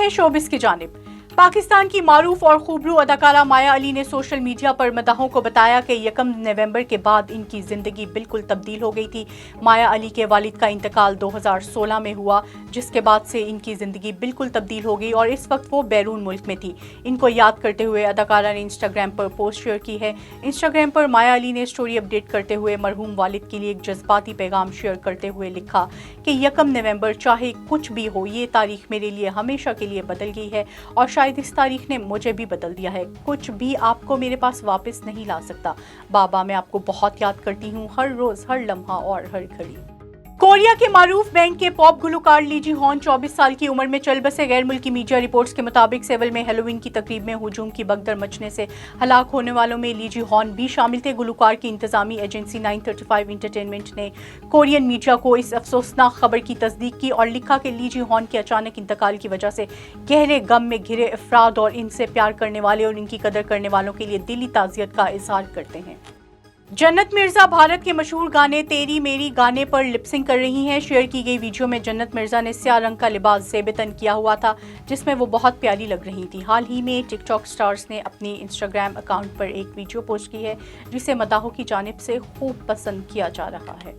हैं शोबिस की जानिब। पाकिस्तान की मारूफ और खूबरू अदाकारा माया अली ने सोशल मीडिया पर मदाहों को बताया कि 1 नवंबर के बाद इनकी ज़िंदगी बिल्कुल तब्दील हो गई थी। माया अली के वालिद का इंतकाल 2016 में हुआ, जिसके बाद से इनकी ज़िंदगी बिल्कुल तब्दील हो गई और इस वक्त वो बैरून मुल्क में थी। इनको याद करते हुए अदाकारा ने इंस्टाग्राम पर पोस्ट शेयर की है। इंस्टाग्राम पर माया अली ने स्टोरी अपडेट करते हुए मरहूम वालिद के लिए एक जज्बाती पैगाम शेयर करते हुए लिखा कि 1 नवंबर चाहे कुछ भी हो, ये तारीख मेरे लिए हमेशा के लिए बदल गई है और शायद इस तारीख ने मुझे भी बदल दिया है। कुछ भी आपको मेरे पास वापस नहीं ला सकता। बाबा, मैं आपको बहुत याद करती हूँ, हर रोज, हर लम्हा और हर घड़ी। कोरिया के मारूफ बैंक के पॉप गुलकार ली जी हॉन 24 साल की उम्र में चल बसे। गैर मुल्की मीडिया रिपोर्ट्स के मुताबिक सेवल में हेलोवीन की तकरीब में हुजूम की भगदड़ मचने से हलाक होने वालों में ली जी हॉन भी शामिल थे। गुलकार की इंतजामी एजेंसी 935 एंटरटेनमेंट ने कोरियन मीडिया को इस अफसोसनाक खबर की तस्दीक की और लिखा कि ली जी हॉन के अचानक इंतकाल की वजह से गहरे गम में घिरे अफराद और इनसे प्यार करने वाले और इनकी कदर करने वालों के लिए दिली ताज़ियत का इजहार करते हैं। जन्नत मिर्जा भारत के मशहूर गाने तेरी मेरी गाने पर लिपसिंग कर रही हैं। शेयर की गई वीडियो में जन्नत मिर्जा ने स्याह रंग का लिबास ज़ेब-ए-तन किया हुआ था, जिसमें वो बहुत प्यारी लग रही थी। हाल ही में टिकटॉक स्टार्स ने अपनी इंस्टाग्राम अकाउंट पर एक वीडियो पोस्ट की है, जिसे मदाहों की जानिब से खूब पसंद किया जा रहा है।